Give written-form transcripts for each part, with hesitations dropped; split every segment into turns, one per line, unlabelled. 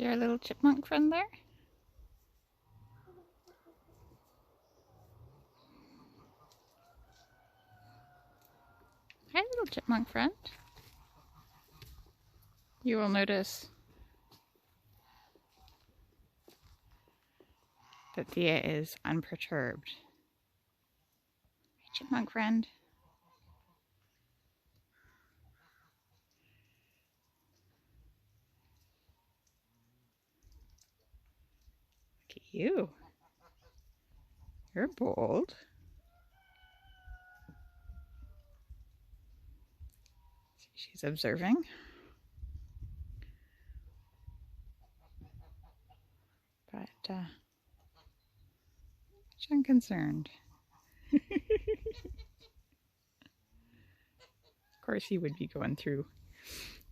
See our little chipmunk friend there? Hi, little chipmunk friend. You will notice that Thea is unperturbed. Hi, chipmunk friend. Look at you. You're bold. She's observing. But, she's unconcerned. Of course he would be going through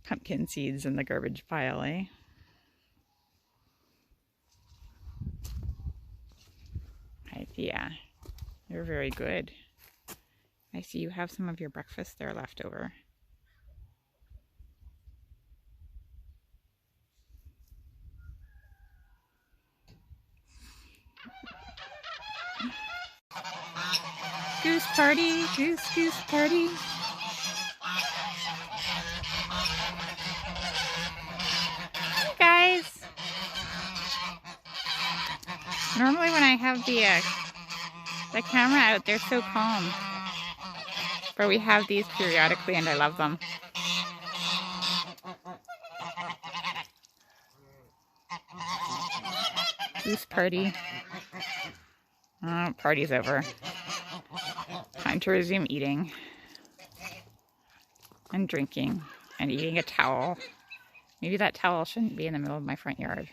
pumpkin seeds in the garbage pile, eh? Hi, Thea. You're very good. I see you have some of your breakfast there left over. Goose party, goose party. Hey guys. Normally when I have the camera out, they're so calm. But we have these periodically and I love them. Goose party. Oh, party's over. Time to resume eating and drinking and eating a towel. Maybe that towel shouldn't be in the middle of my front yard.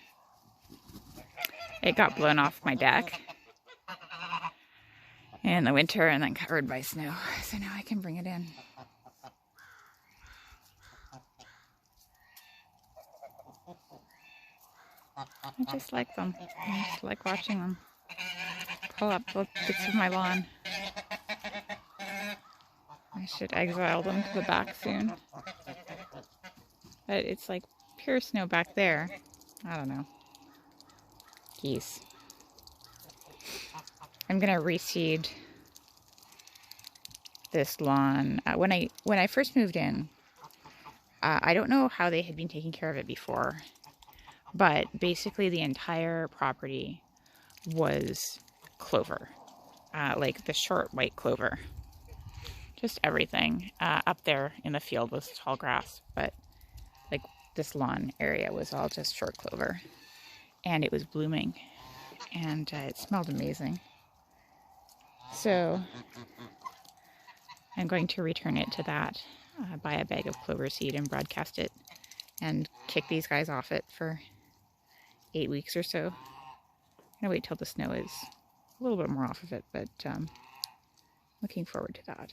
It got blown off my deck in the winter and then covered by snow. So now I can bring it in. I just like them. I just like watching them pull up little bits of my lawn. I should exile them to the back soon. But it's like pure snow back there. I don't know. Geese. I'm gonna reseed this lawn. When I first moved in, I don't know how they had been taking care of it before, but basically the entire property was clover, like the short white clover. Just everything. Up there in the field was tall grass, but like this lawn area was all just short clover. And it was blooming, and it smelled amazing. So I'm going to return it to that, buy a bag of clover seed and broadcast it, and kick these guys off it for 8 weeks or so. I'm gonna wait till the snow is a little bit more off of it, but looking forward to that.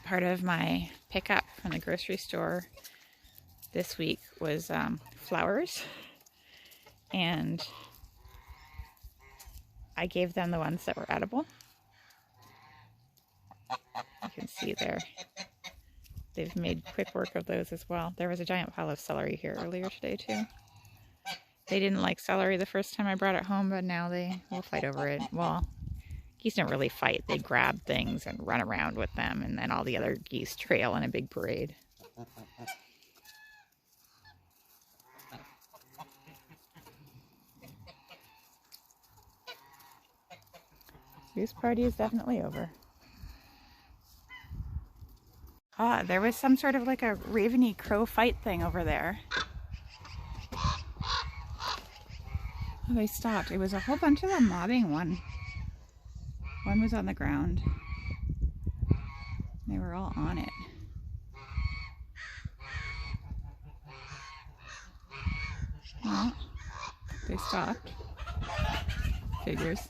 Part of my pickup from the grocery store this week was flowers, and I gave them the ones that were edible. You can see there. They've made quick work of those as well. There was a giant pile of celery here earlier today too. They didn't like celery the first time I brought it home, but now they will fight over it. Well, geese don't really fight. They grab things and run around with them, and then all the other geese trail in a big parade. Goose party is definitely over. Ah, there was some sort of like a raveny crow fight thing over there. Oh, they stopped. It was a whole bunch of them mobbing one. One was on the ground. They were all on it. Well, they stopped. Figures.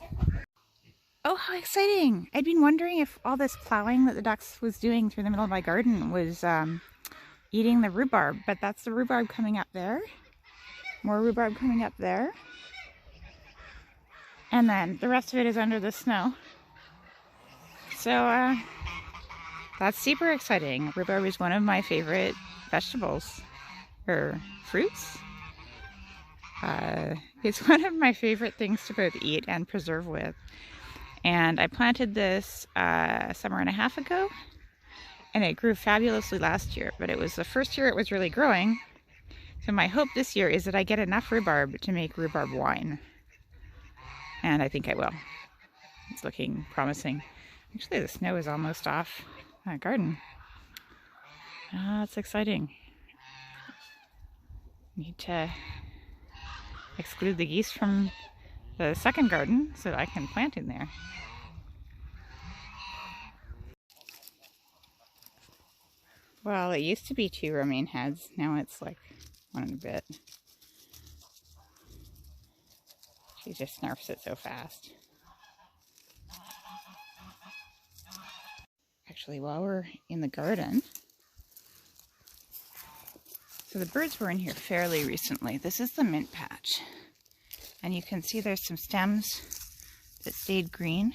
Oh, how exciting! I'd been wondering if all this plowing that the ducks was doing through the middle of my garden was eating the rhubarb, but that's the rhubarb coming up there. More rhubarb coming up there. And then the rest of it is under the snow. So that's super exciting. Rhubarb is one of my favorite vegetables. or fruits. It's one of my favorite things to both eat and preserve with. And I planted this a summer and a half ago, and it grew fabulously last year, but it was the first year it was really growing. So my hope this year is that I get enough rhubarb to make rhubarb wine. And I think I will. It's looking promising. Actually, the snow is almost off my garden. That's exciting. Need to exclude the geese from the second garden so that I can plant in there. Well, it used to be 2 romaine heads. Now it's like 1 and a bit. She just snarfs it so fast. Actually, while we're in the garden, so the birds were in here fairly recently. This is the mint patch. And you can see there's some stems that stayed green.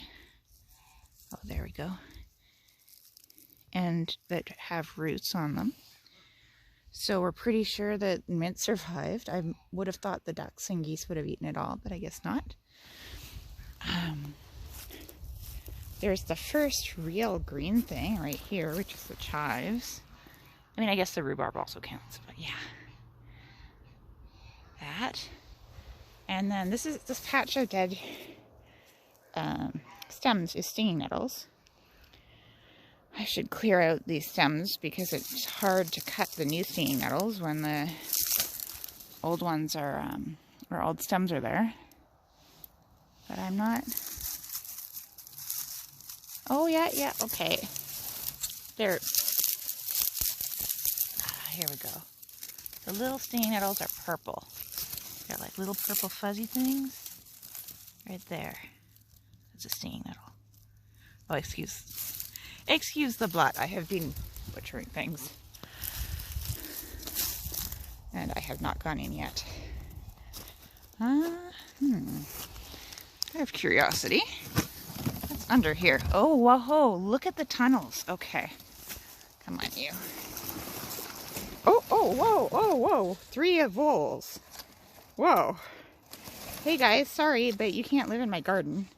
Oh, there we go. And that have roots on them. So we're pretty sure that mint survived. I would have thought the ducks and geese would have eaten it all, but I guess not. There's the first real green thing right here, which is the chives. I mean, I guess the rhubarb also counts, but yeah. That. And then this patch of dead stems is stinging nettles. I should clear out these stems because it's hard to cut the new stinging nettles when the old ones are, or old stems are there. But I'm not. Oh, yeah, okay. There. Here we go. The little stinging nettles are purple. They're like little purple fuzzy things. Right there. That's a stinging nettle. Oh, excuse the blot. I have been butchering things. And I have not gone in yet. Out of curiosity. What's under here? Oh, whoa, look at the tunnels. Okay. Come on, you. Oh, whoa. 3 voles. Whoa. Hey guys, sorry, but you can't live in my garden.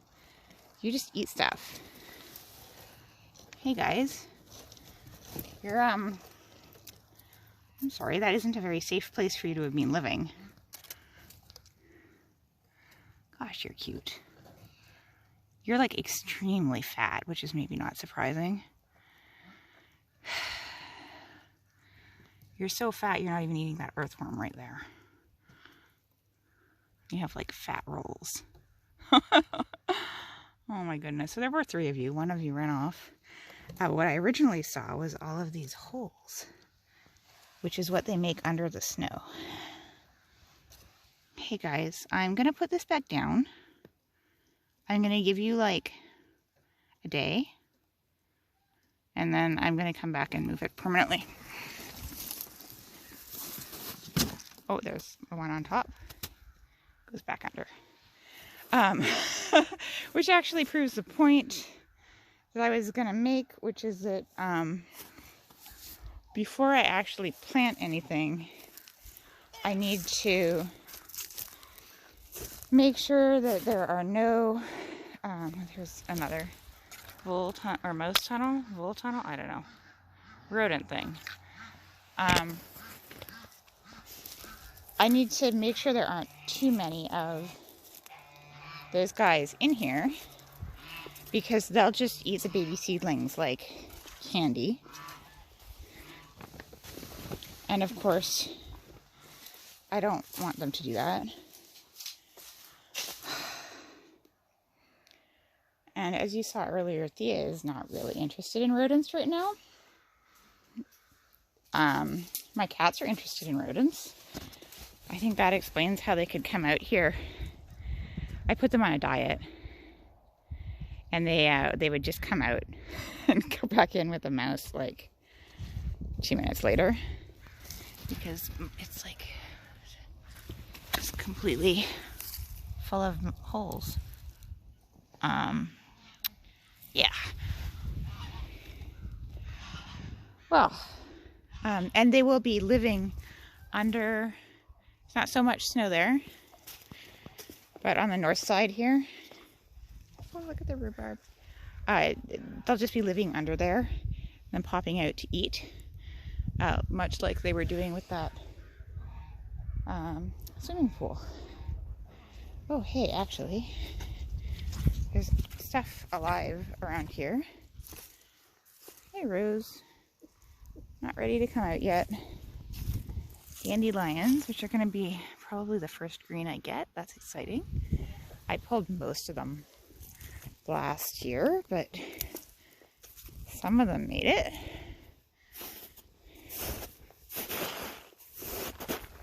You just eat stuff. Hey guys. You're, I'm sorry, that isn't a very safe place for you to have been living. Gosh, you're cute. You're like extremely fat, which is maybe not surprising. You're so fat, you're not even eating that earthworm right there. You have like fat rolls. Oh my goodness. So there were 3 of you. 1 of you ran off. What I originally saw was all of these holes, which is what they make under the snow. Hey guys, I'm going to put this back down. I'm going to give you like a day. And then I'm going to come back and move it permanently. Oh, there's the one on top. Goes back under. Which actually proves the point that I was going to make, which is that before I actually plant anything, I need to make sure that there are no, here's another vole tunnel, or mouse tunnel, vole tunnel, I don't know, rodent thing. I need to make sure there aren't too many of those guys in here, because they'll just eat the baby seedlings like candy. And of course, I don't want them to do that. And as you saw earlier, Thea is not really interested in rodents right now. My cats are interested in rodents. I think that explains how they could come out here. I put them on a diet, and they would just come out and go back in with a mouse like 2 minutes later, because it's like just completely full of holes. Yeah. Well, and they will be living under, there's not so much snow there, but on the north side here, oh, look at the rhubarb. They'll just be living under there and then popping out to eat, much like they were doing with that swimming pool. Oh, hey, actually, there's stuff alive around here. Hey, Rose. Not ready to come out yet. Dandelions, which are going to be probably the first green I get. That's exciting. I pulled most of them last year, but some of them made it.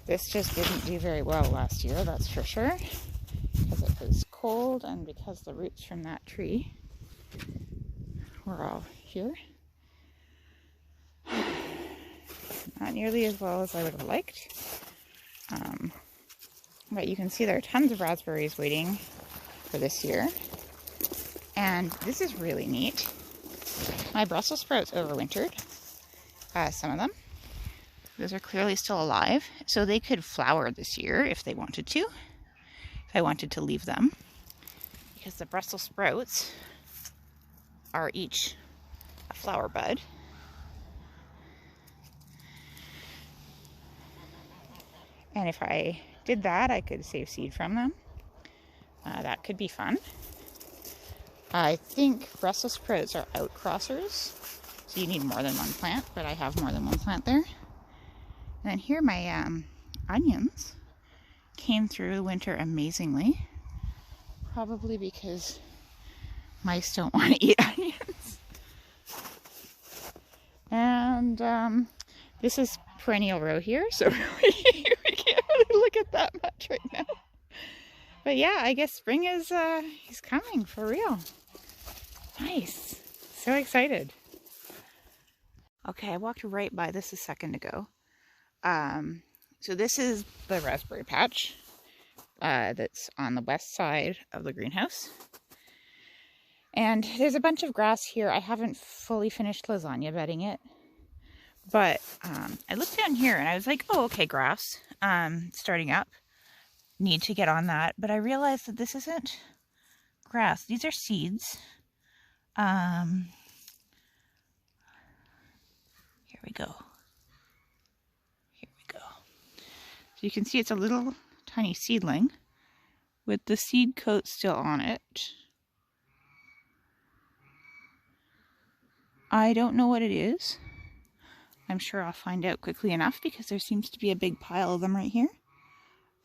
This just didn't do very well last year, that's for sure, because it was cold and because the roots from that tree were all here. Not nearly as well as I would have liked. But you can see there are tons of raspberries waiting for this year. And this is really neat. My Brussels sprouts overwintered. Some of them. Those are clearly still alive. So they could flower this year if they wanted to. If I wanted to leave them. Because the Brussels sprouts are each a flower bud. And if I did that, I could save seed from them. That could be fun. I think Brussels sprouts are outcrossers, so you need more than one plant, but I have more than one plant there. And then here my onions came through the winter amazingly. Probably because mice don't want to eat onions. And this is perennial row here, so we can't really look at that much right now. But yeah, I guess spring is coming for real. Nice. So excited. Okay, I walked right by this a second ago. So this is the raspberry patch that's on the west side of the greenhouse. And there's a bunch of grass here. I haven't fully finished lasagna bedding it. But I looked down here and I was like, oh, okay, grass. Starting up. Need to get on that. But I realized that this isn't grass. These are seeds. Here we go. Here we go. So you can see it's a little tiny seedling with the seed coat still on it. I don't know what it is. I'm sure I'll find out quickly enough because there seems to be a big pile of them right here.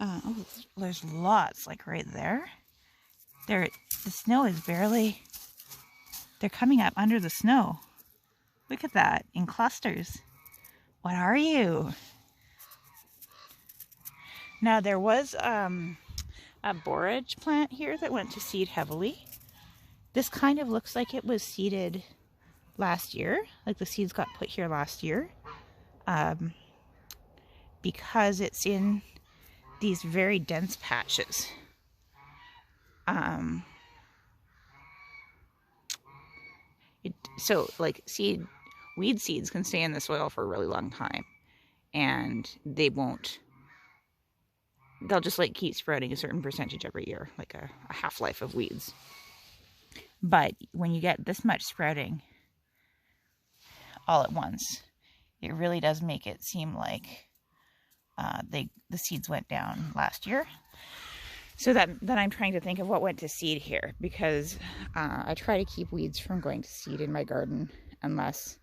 Oh, there's lots, like right there. The snow is barely... They're coming up under the snow. Look at that, in clusters. What are you? Now, there was a borage plant here that went to seed heavily. This kind of looks like it was seeded last year. Like the seeds got put here last year. Because it's in these very dense patches. So like weed seeds can stay in the soil for a really long time, and they'll just like keep sprouting a certain percentage every year, like a half-life of weeds. But when you get this much sprouting all at once, it really does make it seem like the seeds went down last year. So that I'm trying to think of what went to seed here, because I try to keep weeds from going to seed in my garden unless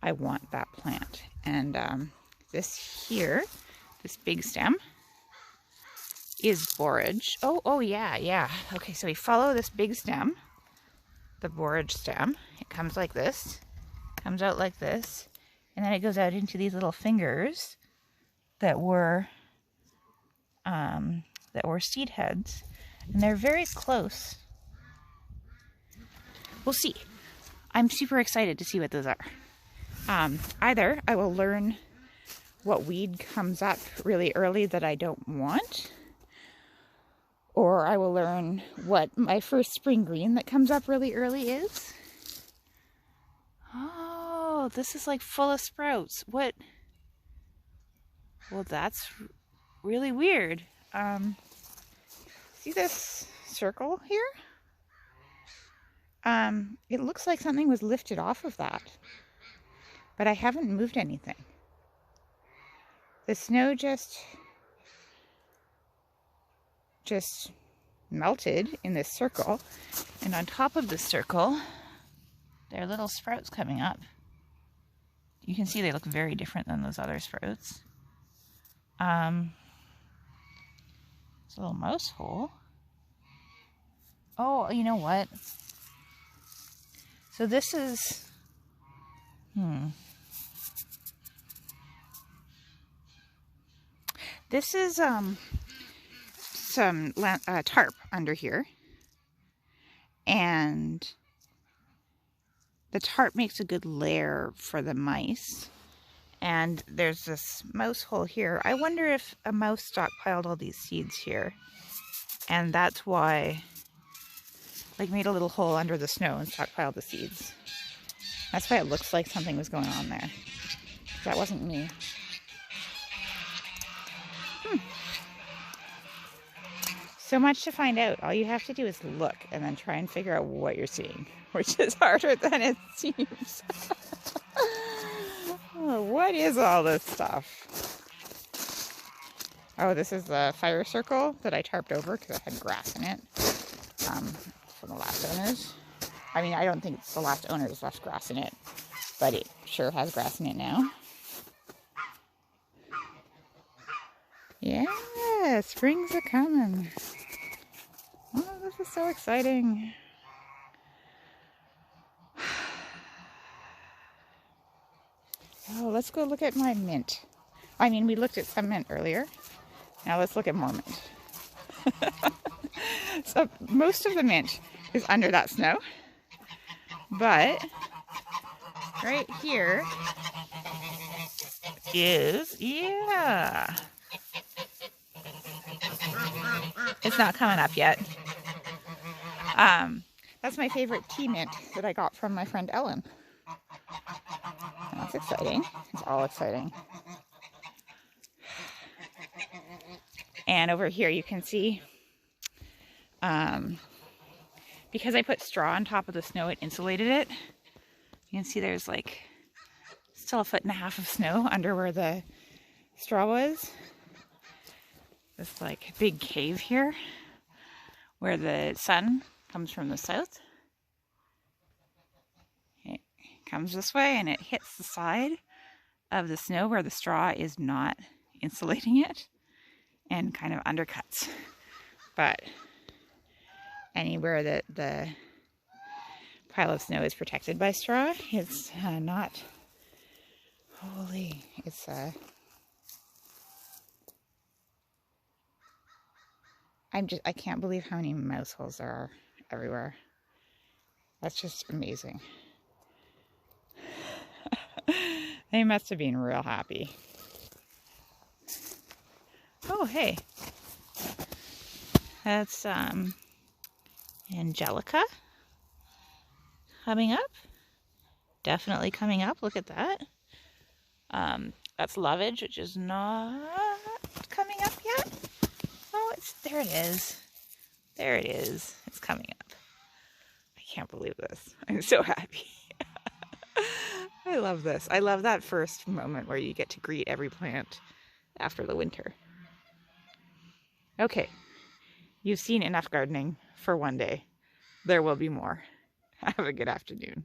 I want that plant. And this here, this big stem, is borage. Oh yeah. Okay, so we follow this big stem, the borage stem. It comes like this, comes out like this, and then it goes out into these little fingers that were seed heads, and they're very close. We'll see. I'm super excited to see what those are. Either I will learn what weed comes up really early that I don't want, or I will learn what my first spring green that comes up really early is. Oh, this is like full of sprouts. What Well, that's really weird. See this circle here? It looks like something was lifted off of that, but I haven't moved anything. The snow just melted in this circle, and on top of this circle, there are little sprouts coming up. You can see they look very different than those other sprouts. It's a little mouse hole. Oh, you know what? So this is, this is some tarp under here, and the tarp makes a good lair for the mice. And there's this mouse hole here. I wonder if a mouse stockpiled all these seeds here, and that's why, like, made a little hole under the snow and stockpiled the seeds. That's why it looks like something was going on there. That wasn't me. So much to find out. All you have to do is look and then try and figure out what you're seeing, which is harder than it seems. Oh, what is all this stuff? Oh, this is the fire circle that I tarped over because it had grass in it from the last owners. I mean, I don't think the last owners left grass in it, but it sure has grass in it now. Yeah, spring's a-coming. Oh, this is so exciting. Oh, let's go look at my mint. I mean, we looked at some mint earlier. Now let's look at more mint. So most of the mint is under that snow. But right here is, yeah. It's not coming up yet. That's my favorite tea mint that I got from my friend Ellen. And that's exciting. It's all exciting. And over here you can see, because I put straw on top of the snow, it insulated it. You can see there's like still 1.5 feet of snow under where the straw was. This like big cave here where the sun comes from the south. It comes this way and it hits the side of the snow where the straw is not insulating it and kind of undercuts. But anywhere that the pile of snow is protected by straw, it's not. Holy, it's I can't believe how many mouse holes there are everywhere. That's just amazing. They must have been real happy. Oh, hey. That's Angelica coming up. Definitely coming up. Look at that. That's lovage, which is not coming up yet. Oh, there it is. There it is. It's coming up. I can't believe this. I'm so happy. I love this. I love that first moment where you get to greet every plant after the winter. Okay. You've seen enough gardening for one day. There will be more. Have a good afternoon.